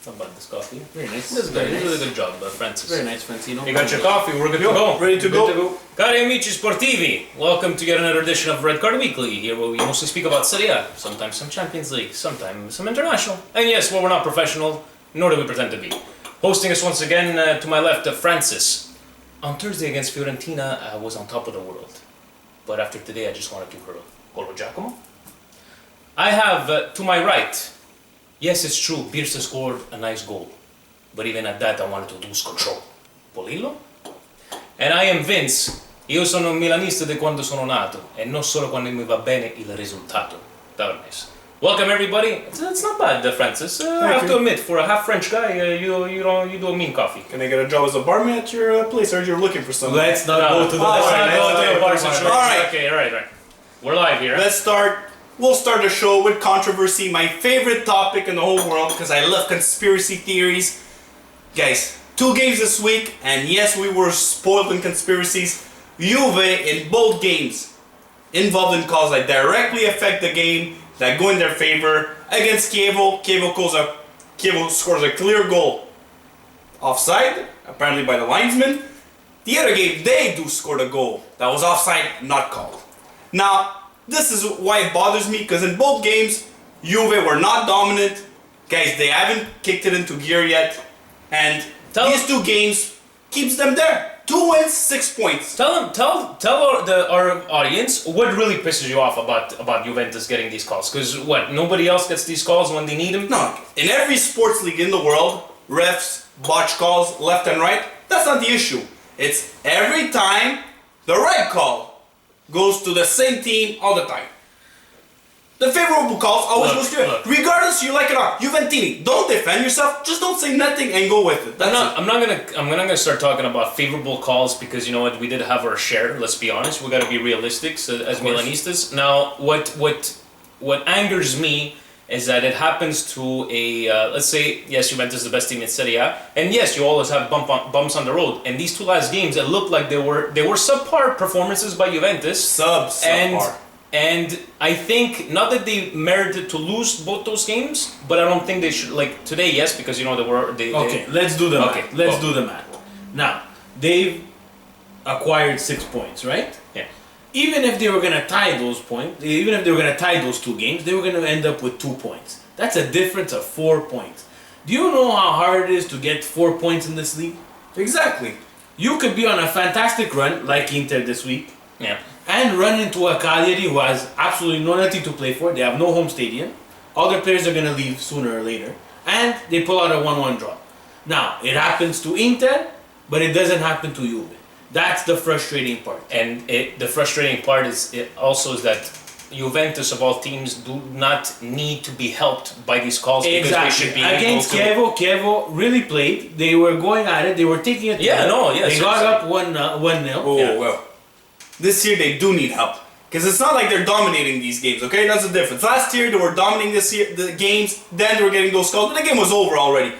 Not about this coffee. Very nice. This is good. You did a good job, Francis. Very nice, Francino. You got your coffee, we're good to go. Ready to go. Cari amici sportivi, welcome to yet another edition of Red Card Weekly, here where we mostly speak about Serie A, sometimes some Champions League, sometimes some international. And yes, well, we're not professional, nor do we pretend to be. Hosting us once again, to my left, Francis. On Thursday against Fiorentina, I was on top of the world. But after today, I just wanted to hurl. Golo Giacomo. I have, to my right, yes, it's true, Birsa scored a nice goal. But even at that, I wanted to lose control. Polillo? And I am Vince. Io sono un milanista di quando sono nato, e non solo quando mi va bene il risultato. That was nice. Welcome everybody. It's not bad, Francis. I have to admit, for a half French guy, you do a mean coffee. Can I get a job as a barman at your place, or you're looking for someone? Let's not go to the Let's bar. not go to the bar situation. Alright. Okay, right. We're live here. Let's start. We'll start the show with controversy, my favorite topic in the whole world, because I love conspiracy theories. Guys, 2 games this week, and yes, we were spoiled in conspiracies. Juve in both games involved in calls that directly affect the game, that go in their favor. Against Chievo, Chievo scores a clear goal offside, apparently by the linesman. The other game, they do score a goal that was offside, not called. Now, this is why it bothers me, because in both games, Juve were not dominant. Guys, they haven't kicked it into gear yet. And these 2 games keeps them there. 2 wins, 6 points. Tell our audience what really pisses you off about Juventus getting these calls. Because what, nobody else gets these calls when they need them? No, in every sports league in the world, refs botch calls left and right. That's not the issue. It's every time the right call goes to the same team all the time. The favorable calls always goes to it. Regardless, you like it or not. Juventini, don't defend yourself. Just don't say nothing and go with it. I'm not gonna start talking about favorable calls because you know what, we did have our share. Let's be honest. We got to be realistic as Milanistas. Now, what angers me is that it happens to a let's say yes, Juventus is the best team in Serie A, and yes, you always have bumps on the road. And these 2 last games, it looked like they were subpar performances by Juventus. Subpar. And I think, not that they merited to lose both those games, but I don't think they should, like, today, yes, because, you know, Let's do the math. Let's do the math. Now, they've acquired 6 points, right? Yeah. Even if they were going to tie those points, even if they were going to tie those 2 games, they were going to end up with 2 points. That's a difference of 4 points. Do you know how hard it is to get 4 points in this league? Exactly. You could be on a fantastic run, like Inter this week. Yeah. And run into a Cagliari who has absolutely nothing to play for. They have no home stadium. All their players are going to leave sooner or later. And they pull out a 1-1 draw. Now, it happens to Inter, but it doesn't happen to Juve. That's the frustrating part. And the frustrating part is that Juventus, of all teams, do not need to be helped by these calls because they should be against Chievo really played. They were going at it. They were taking it. They got up 1-0. Oh, well. This year they do need help. Because it's not like they're dominating these games, okay? That's the difference. Last year they were dominating the games, then they were getting those calls, but the game was over already.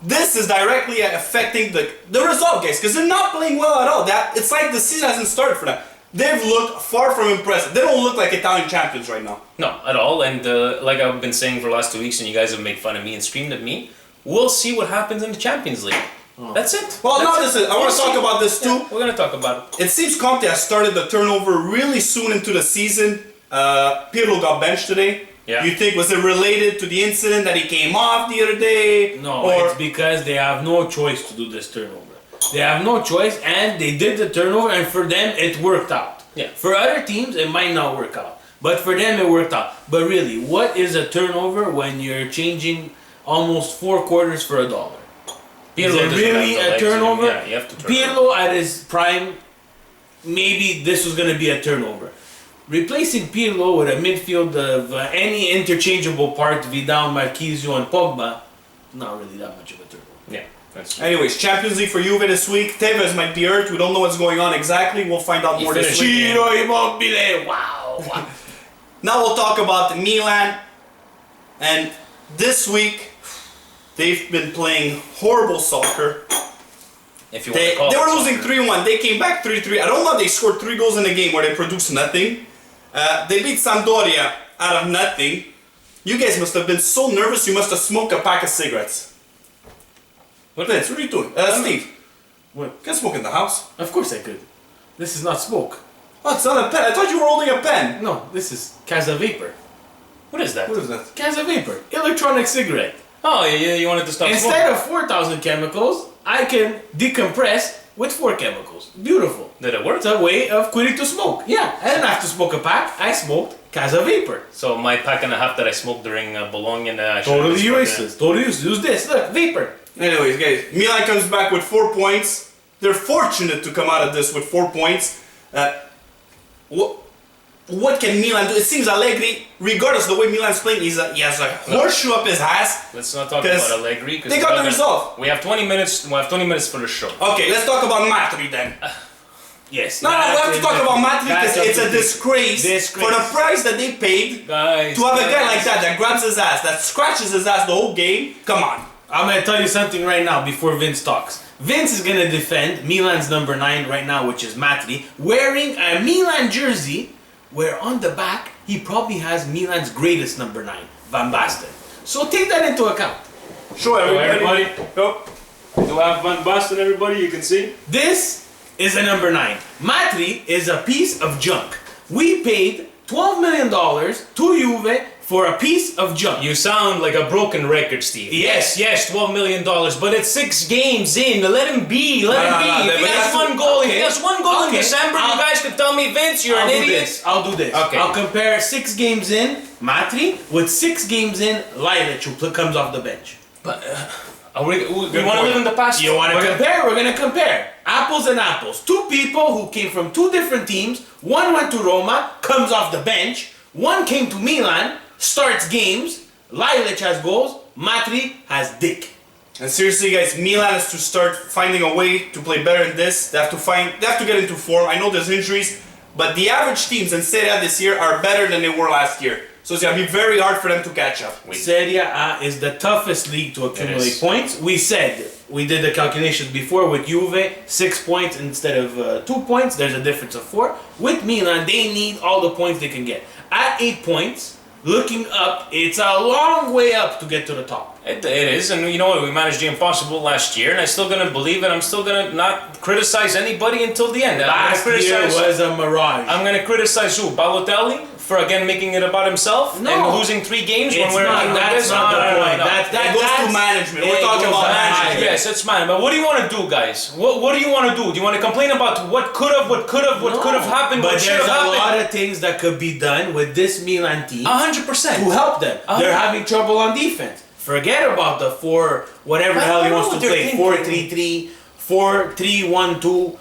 This is directly affecting the result, guys, because they're not playing well at all. It's like the season hasn't started for them. They've looked far from impressive. They don't look like Italian champions right now. No, at all. And like I've been saying for the last 2 weeks, and you guys have made fun of me and screamed at me, we'll see what happens in the Champions League. Oh. That's it. Well, I want to talk about this too. Yeah, we're going to talk about it. It seems Conte has started the turnover really soon into the season. Pirlo got benched today. Yeah. You think, was it related to the incident that he came off the other day? No, it's because they have no choice to do this turnover. They have no choice, and they did the turnover, and for them, it worked out. Yeah. For other teams, it might not work out. But for them, it worked out. But really, what is a turnover when you're changing almost 4 quarters for $1? Is it really a turnover? Yeah, you have to turn. Pirlo at his prime, maybe this was going to be a turnover. Replacing Pirlo with a midfield of any interchangeable part, Vidal, Marquisio, and Pogba, not really that much of a turnover. Yeah, that's true. Anyways, Champions League for Juve this week. Tevez might be hurt. We don't know what's going on exactly. We'll find out more this week. Ciro Immobile, wow. Now we'll talk about Milan. And this week, they've been playing horrible soccer. If you want to call they it were losing soccer. 3-1. They came back 3-3. I don't know if they scored 3 goals in a game where they produced nothing. They beat Sampdoria out of nothing. You guys must have been so nervous you must have smoked a pack of cigarettes. Vince, what are you doing? Steve. What? You can smoke in the house. Of course I could. This is not smoke. Oh, it's not a pen. I thought you were holding a pen. No, this is Casa Vapor. What is that? What is that? Casa Vapor. Electronic cigarette. Oh, you wanted to stop Instead of 4,000 chemicals, I can decompress with 4 chemicals. Beautiful. Did it work? It's a way of quitting to smoke. Yeah, I didn't have to smoke a pack. I smoked Casa Vapor. So my pack and a half that I smoked during Bologna and Totally useless. Totally useless. Use this. Look, Vapor. Anyways, guys, Milan comes back with 4 points. They're fortunate to come out of this with 4 points. What can Milan do? It seems Allegri, regardless of the way Milan's playing, he has a horseshoe up his ass. Let's not talk about Allegri. They got the result. We have 20 minutes. We have 20 minutes for the show. Okay, let's talk about Matri then. Yes. No, we have to talk about Matri because it's a disgrace for the price that they paid Guys, to have a guy like that grabs his ass, that scratches his ass the whole game. Come on. I'm going to tell you something right now before Vince talks. Vince is going to defend Milan's number 9 right now, which is Matri, wearing a Milan jersey where on the back he probably has Milan's greatest number 9, Van Basten. So take that into account. Show everybody. Go. Do have Van Basten, everybody? You can see. This is a number 9. Matri is a piece of junk. We paid $12 million to Juve for a piece of junk. You sound like a broken record, Steve. Yes, $12 million, but it's 6 games in. Let him be. Let him be. If he has one goal, if he has one goal in December, you guys can tell me, Vince, you're an idiot. I'll do this. Okay. I'll compare 6 games in Matri with 6 games in Lilac, who comes off the bench. But we want to live in the past. You want to compare? We're going to compare. Apples and apples. 2 people who came from 2 different teams. One went to Roma, comes off the bench. One came to Milan, starts games. Lilac has goals. Matri has dick. And seriously, guys, Milan has to start finding a way to play better in this. They have to get into form. I know there's injuries, but the average teams in Serie A this year are better than they were last year. So it's gonna be very hard for them to catch up. Serie A is the toughest league to accumulate points. We did the calculations before with Juve, 6 points instead of 2 points. There's a difference of 4. With Milan, they need all the points they can get. At 8 points, looking up, it's a long way up to get to the top. It is, and you know what? We managed the impossible last year, and I'm still gonna believe it. I'm still gonna not criticize anybody until the end. Last year was a mirage. I'm gonna criticize who? Balotelli for again making it about himself and losing 3 games when we're that's not the point. That goes to management. We're talking about management. Yes, it's management. But what do you want to do, guys? What do you want to do? Do you want to complain about what could have happened? But what should there's have a happened? lot of things that could be done with this Milan team 100% to help them. They're having trouble on defense. Forget about the 4, whatever the hell he wants to play, 4-3-3, 4-3-1-2.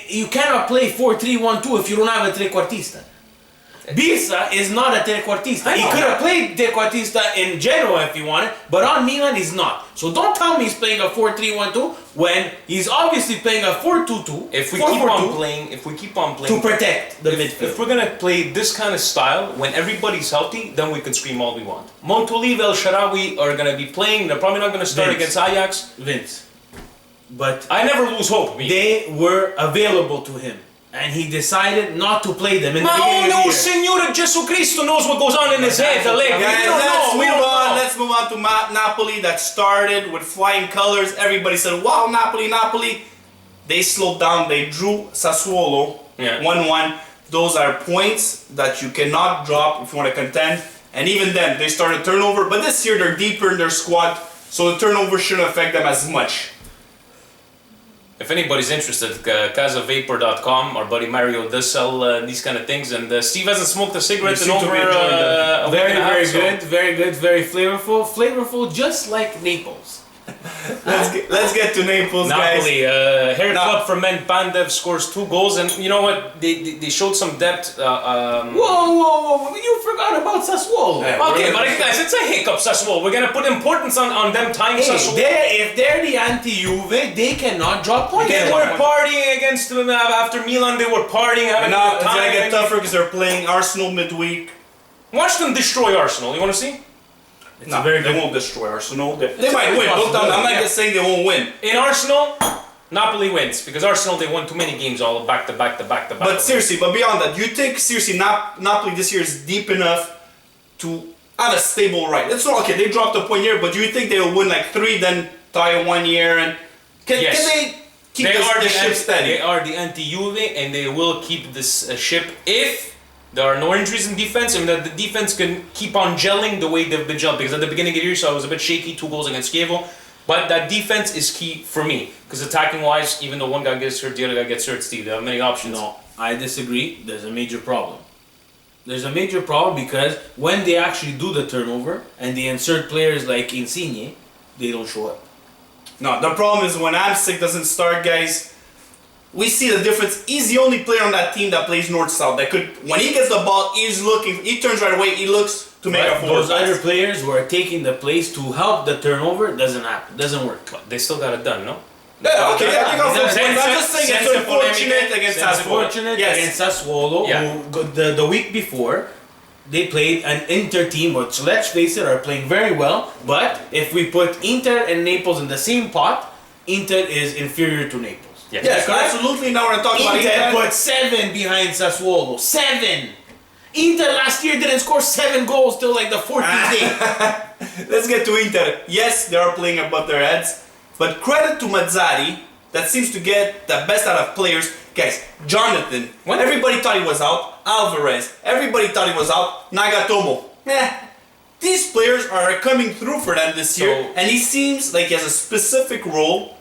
You cannot play 4-3-1-2 if you don't have a trequartista. Bisa is not a trequartista. He could have played trequartista in Genoa if he wanted, but on Milan he's not. So don't tell me he's playing a 4-3-1-2 when he's obviously playing a 4-2-2. If we keep on playing to protect the midfield. If we're gonna play this kind of style when everybody's healthy, then we can scream all we want. Montolive, El Shaarawy are gonna be playing. They're probably not gonna start against Ajax. Vince, but I never lose hope. They were available to him. And he decided not to play them in the beginning of the year. Signore Gesù Cristo knows what goes on in his head. Let's move on to Napoli that started with flying colors. Everybody said, wow, Napoli. They slowed down. They drew Sassuolo 1-1. Those are points that you cannot drop if you want to contend. And even then, they started turnover. But this year, they're deeper in their squad. So the turnover shouldn't affect them as much. If anybody's interested, CasaVapor.com. Our buddy Mario does sell these kind of things, and Steve hasn't smoked a cigarette in over a week and a half, very good, very flavorful, just like Naples. Let's get to Naples, Napoli, guys. Hair Club for Men. Pandev scores 2 goals, and you know what? They showed some depth. Whoa! You forgot about Sassuolo. Okay, but guys, it's a hiccup, Sassuolo. We're gonna put importance on them tying Sassuolo. If they're the anti-Juve, they cannot drop points. They were partying against them after Milan. They were partying. Now it's gonna get tougher because they're playing Arsenal midweek. Watch them destroy Arsenal. You want to see? No, they won't destroy Arsenal. They might win. I'm not just saying they won't win. In Arsenal, Napoli wins because Arsenal they won too many games all back to back. But seriously, beyond that, you think seriously Napoli this year is deep enough to have a stable ride? It's not okay. They dropped a point here, but do you think they will win like 3, then Totti 1 year, and can they keep the ship steady? They are the anti-Juve, and they will keep this ship if there are no injuries in defense, and that the defense can keep on gelling the way they've been gelling. Because at the beginning of the year, so I was a bit shaky, 2 goals against Chievo. But that defense is key for me. Because attacking-wise, even though one guy gets hurt, the other guy gets hurt, Steve. They have many options. No, I disagree. There's a major problem. There's a major problem because when they actually do the turnover and they insert players like Insigne, they don't show up. No, the problem is when Amsic doesn't start, guys, we see the difference. He's the only player on that team that plays north-south. That could, when he gets the ball, he turns right away, he looks to make a forward Those other players who are taking the place to help the turnover doesn't happen, doesn't work. But they still got it done, no? Yeah, okay, I think I'm just saying it's Senza unfortunate against Sassuolo. Against Sassuolo, who the week before, they played an Inter team, which let's face it, are playing very well. But if we put Inter and Naples in the same pot, Inter is inferior to Naples. Yes, absolutely. Now we're going to talk about Inter put 7 behind Sassuolo. 7! Inter last year didn't score 7 goals till like the 14th day. Let's get to Inter. Yes, they are playing above their heads. But credit to Mazzari, that seems to get the best out of players. Guys, Jonathan, when everybody thought he was out, Alvarez, everybody thought he was out, Nagatomo. These players are coming through for them this year, and he seems like he has a specific role.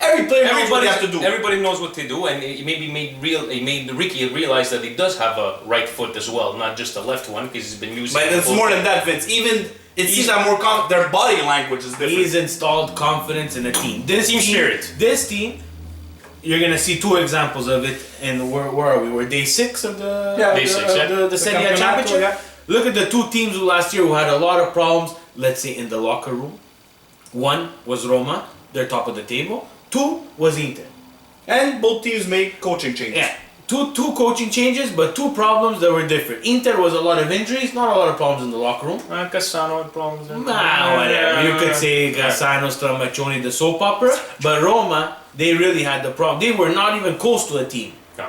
Every player knows what they have to do. Everybody knows what they do, and he made Ricky realize that he does have a right foot as well, not just a left one, because he's been using. But it's more than that, Vince. It seems that more their body language is different. He's installed confidence in the team. Team spirit. This team, you're gonna see 2 examples of it. And where are we? We're day 6 of the the Serie A championship. Yeah. Look at the 2 teams who last year who had a lot of problems. Let's say in the locker room. 1 was Roma, they're top of the table. 2 was Inter. And both teams made coaching changes. Yeah. Two coaching changes, but 2 problems that were different. Inter was a lot of injuries, not a lot of problems in the locker room. Cassano had problems. Whatever. You could say Cassano, Stramaccioni, the soap opera. But Roma, they really had the problem. They were not even close to a team. No.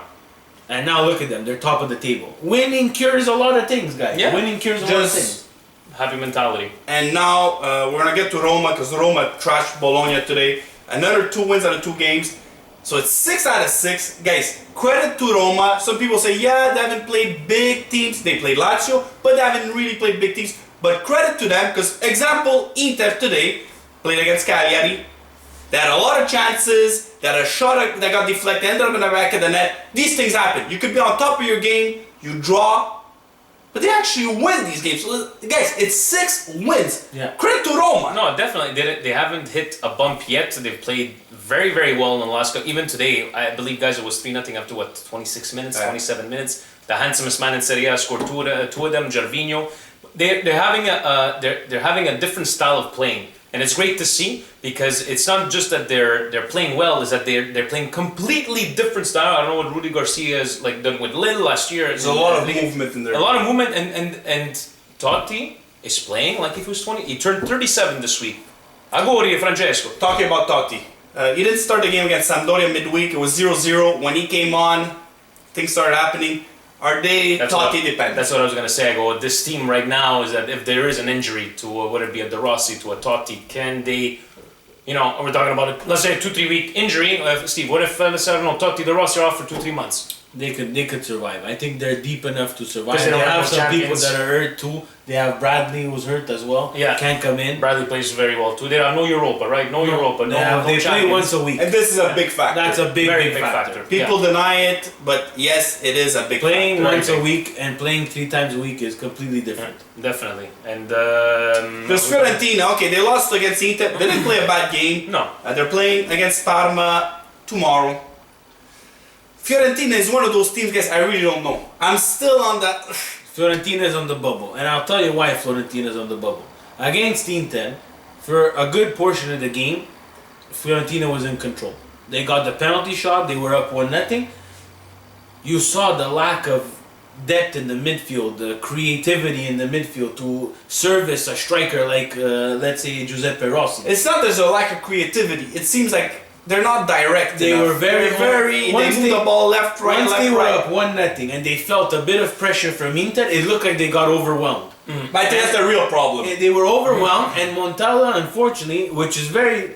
And now look at them. They're top of the table. Winning cures a lot of things, guys. Yeah. Winning cures a lot of things. Happy mentality. And now we're going to get to Roma because Roma trashed Bologna today. Another 2 wins out of 2 games. So it's 6 out of 6. Guys, credit to Roma. Some people say, yeah, they haven't played big teams. They played Lazio, but they haven't really played big teams. But credit to them, because example, Inter today played against Cagliari. They had a lot of chances. They had a shot that got deflected, ended up in the back of the net. These things happen. You could be on top of your game, you draw, but they actually win these games. So, guys, it's 6 wins. Yeah. Credit to Roma. No, definitely. They haven't hit a bump yet. They've played very, very well in the last couple. Even today, I believe, guys, it was 3-0 after what, 26 minutes, 27 minutes. The handsomest man in Serie A scored 2 of them, Gervinho. They're having a different style of playing, and it's great to see because it's not just that they're playing well, is that they're playing completely different style. I don't know what Rudy Garcia has like done with Lille last year. There's a lot of movement in there. A lot of movement, and Totti is playing like if he was 20. He turned 37 this week. Auguri, Francesco. Talking about Totti. He didn't start the game against Sampdoria midweek. It was 0-0. When he came on, things started happening. Are they Totti dependent? That's what I was going to say. I go, this team right now is that if there is an injury to whether it be a De Rossi, to a Totti, can they, we're talking about it, let's say a 2-3 week injury. Steve, what if, let's say, I don't know, Totti, De Rossi are off for 2-3 months? They could survive. I think they're deep enough to survive. They They have have some champions. people that are hurt too. They have Bradley who's hurt as well. Yeah. Can't come in. Bradley plays very well too. They have no Europa, right? No Europa. They play champions. once a week. And this is a big factor. That's a big, Very big factor. People deny it, but yes, it is a big Playing factor. once a week and playing 3 times a week is completely different. Definitely. And There's Fiorentina. Okay, they lost against Inter. They didn't play a bad game. No. They're playing against Parma tomorrow. Fiorentina is one of those teams, guys, I really don't know. I'm still on that. Fiorentina is on the bubble, and I'll tell you why Fiorentina is on the bubble. Against Inter, for a good portion of the game, Fiorentina was in control. They got the penalty shot, they were up 1-0. You saw the lack of depth in the midfield, the creativity in the midfield to service a striker like, let's say, Giuseppe Rossi. It's not there's a lack of creativity. It seems like they're not direct They enough. were very, they moved the ball left, right, once left, they were right. up 1-0 and they felt a bit of pressure from Inter, it looked like they got overwhelmed. But I think that's the real problem. They were overwhelmed, and Montella, unfortunately, which is very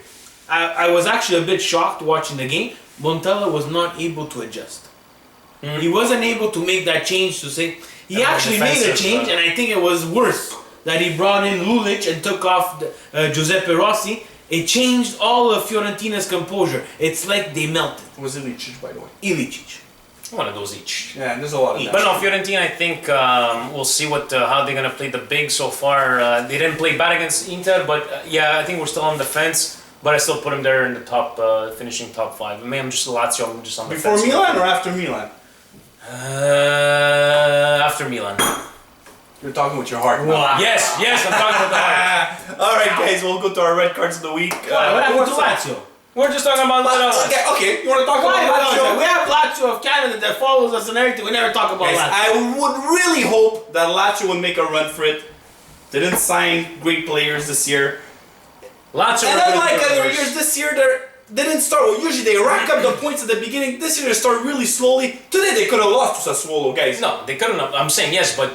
I was actually a bit shocked watching the game. Montella was not able to adjust. He wasn't able to make that change to say he actually made a change, and I think it was worse that he brought in Lulic and took off Giuseppe Rossi. It changed all of Fiorentina's composure. It's like they melted. It was Ilicic, by the way. Ilicic. One of those each. Yeah, there's a lot of that. But no, Fiorentina, I think we'll see what how they're gonna play the big so far. They didn't play bad against Inter, but yeah, I think we're still on the fence. But I still put them there in the top, finishing top 5. I mean, I'm just Lazio. I'm just on the Before fence. Milan or after Milan? After Milan. You're talking with your heart. Wow. Yes, I'm talking about the heart. All right, guys, we'll go to our red cards of the week. What happened to Lazio? We're just talking about Okay, you want to talk Why about Lazio? Lazio? We have Lazio of Canada that follows us and everything. We never talk about Guys, Lazio. I would really hope that Lazio would make a run for it. They didn't sign great players this year. Lazio. And were good unlike other players. years, this year they didn't start well. Usually they rack up the points at the beginning. This year they start really slowly. Today they could have lost to Sassuolo, guys. No, they couldn't have. I'm saying yes, but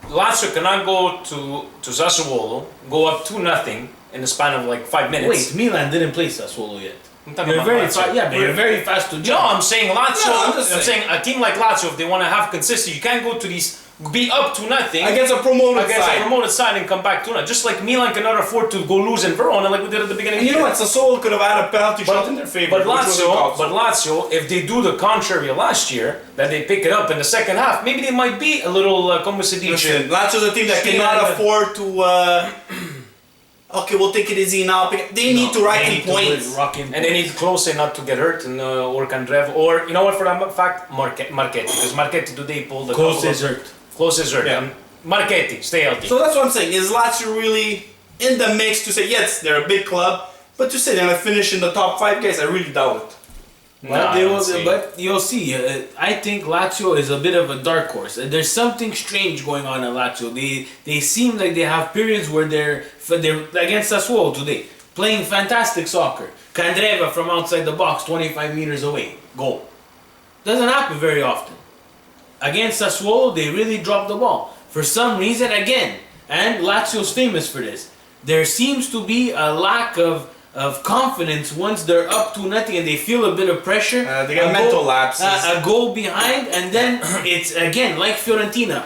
Lazio cannot go to Sassuolo, go up 2-0 in the span of like 5 minutes. Wait, Milan didn't play Sassuolo yet. I'm talking You're about very Lazio. fast. Yeah, but you're very fast to No, jump. I'm saying Lazio. No, I'm just I'm saying a team like Lazio, if they want to have consistency, you can't go to these be up 2-0 Against a promoted side. a promoted side and come back 2-0. Just like Milan cannot afford to go lose in Verona like we did at the beginning. And you of know the year. what? Sassuolo could have had a penalty shot in their favor. But which wasn't called. Lazio, if they do the contrary of last year, that they pick it up in the second half, maybe they might be a little, como se dice, Listen, Lazio's a team that Stay cannot on the- afford to. Okay, we'll take it easy now. They need to rack in points. and they need Klose not to get hurt and or Kandrev, or you know what, for that fact, Marchetti, because Marchetti today pulled a Close couple is of- hurt. Klose is hurt. Yeah. Marchetti, stay healthy. So that's what I'm saying. Is Lazio really in the mix to say yes, they're a big club, but to say they're gonna finish in the top 5, guys, I really doubt it. But, but you'll see. I think Lazio is a bit of a dark horse. There's something strange going on in Lazio. They seem like they have periods where they're against Sassuolo today, playing fantastic soccer. Candreva from outside the box, 25 meters away, goal. Doesn't happen very often. Against Sassuolo, they really drop the ball. For some reason, again, and Lazio's famous for this, there seems to be a lack of confidence once they're up 2-0 and they feel a bit of pressure. They got mental lapses. A goal behind, and then it's again like Fiorentina.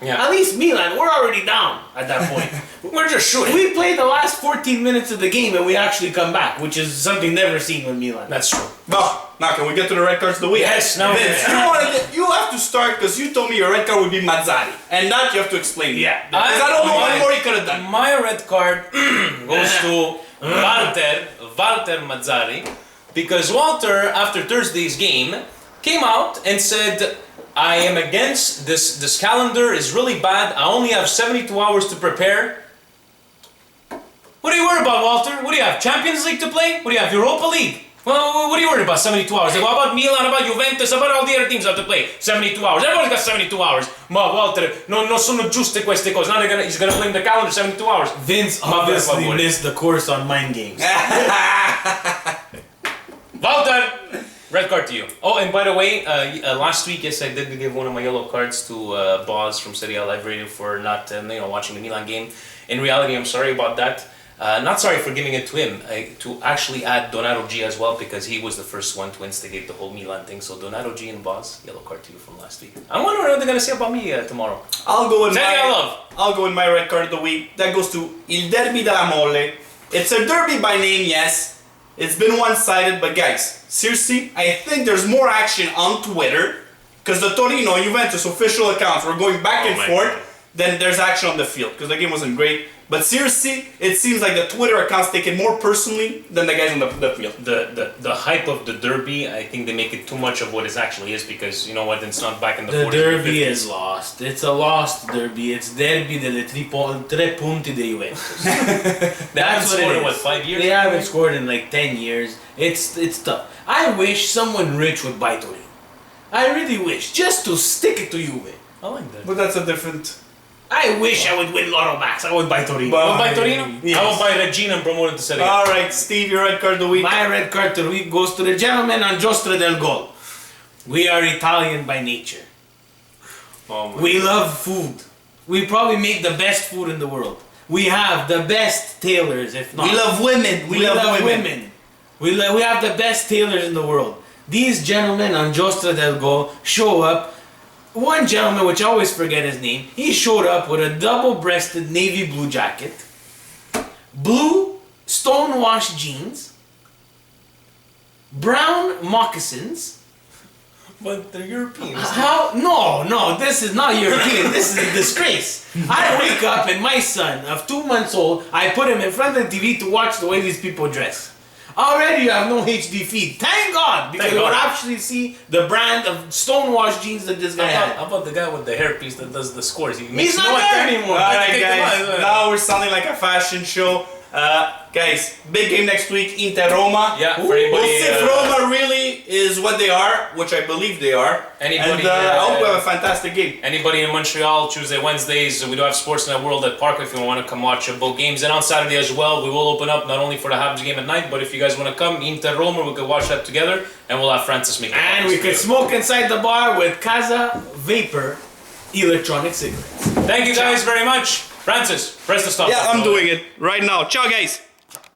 Yeah. At least Milan, we're already down at that point. We're just shooting. We played the last 14 minutes of the game and we actually come back, which is something never seen with Milan. That's true. Well, now can we get to the red cards of the week? Yes, now we Vince, can. you have to start because you told me your red card would be Mazzari, and that you have to explain. Yeah. Because I don't know what more he could have done. My red card goes to Walter Mazzari, because Walter, after Thursday's game, came out and said, I am against this calendar is really bad. I only have 72 hours to prepare. What are you worried about, Walter? What do you have? Champions League to play? What do you have? Europa League? Well, what are you worried about? 72 hours. What about Milan, about Juventus, about all the other teams that have to play? 72 hours. Everyone's got 72 hours. Ma, Walter, no sono giuste queste cose. Now he's gonna blame the calendar 72 hours. Vince Ma, per obviously favore. missed the course on mind games. Walter! Red card to you. Oh, and by the way, last week, yes, I did give one of my yellow cards to Boz from Serie A Live Radio for not, watching the Milan game. In reality, I'm sorry about that. Not sorry for giving it to him. To actually add Donato G as well, because he was the first one to instigate the whole Milan thing. So Donato G and Boz, yellow card to you from last week. I'm wondering what they're gonna say about me tomorrow. I'll go in my red card of the week. That goes to Il Derby della Mole. It's a derby by name, yes. It's been one-sided, but guys, seriously, I think there's more action on Twitter because the Torino Juventus official accounts were going back and forth. Then there's action on the field because the game wasn't great. But seriously, it seems like the Twitter accounts take it more personally than the guys on the field. The hype of the derby, I think they make it too much of what it actually is, because you know what, it's not back in the 40s. The derby 50s. is lost. It's a lost derby. It's derby delle tre punti di Juventus. That's what it is. What, 5 years? They haven't scored in like 10 years. It's tough. I wish someone rich would buy Torino. I really wish, just to stick it to Juve. I like that. But that's a different. I wish I would win Lotto Max. I would buy Torino. Well, I will buy Torino. Yes. I will buy Regina and promote it to Serie A. All right, Steve, your red card of the week. My red card to the week goes to the gentleman on Giostra del Gol. We are Italian by nature. Oh my We love food. We probably make the best food in the world. We have the best tailors, if not. We love women. We love women. We have the best tailors in the world. These gentlemen on Giostra del Gol show up. One gentleman, which I always forget his name, he showed up with a double-breasted navy blue jacket, blue stone-washed jeans, brown moccasins. But they're Europeans. How? No, this is not European. This is a disgrace. I wake up and my son of 2 months old, I put him in front of the TV to watch the way these people dress. Already you have no HD feed. Thank God, because you would actually see the brand of stonewashed jeans that this guy had. How about the guy with the hairpiece that does the scores? He's not there anymore. Alright guys, now we're sounding like a fashion show. Guys, big game next week, Inter Roma. Yeah, for We'll anybody, see if Roma really is what they are, which I believe they are. Anybody, and I hope we have a fantastic game. Anybody in Montreal, Tuesday, Wednesdays, we do have Sportsnet World at Park if you want to come watch both games. And on Saturday as well, we will open up not only for the Habs game at night, but if you guys want to come, Inter Roma, we could watch that together, and we'll have Francis make it. And we could smoke inside the bar with Casa Vapor electronic cigarettes. Thank you guys very much. Francis, press the stop. Yeah, I'm doing it right now. Ciao guys.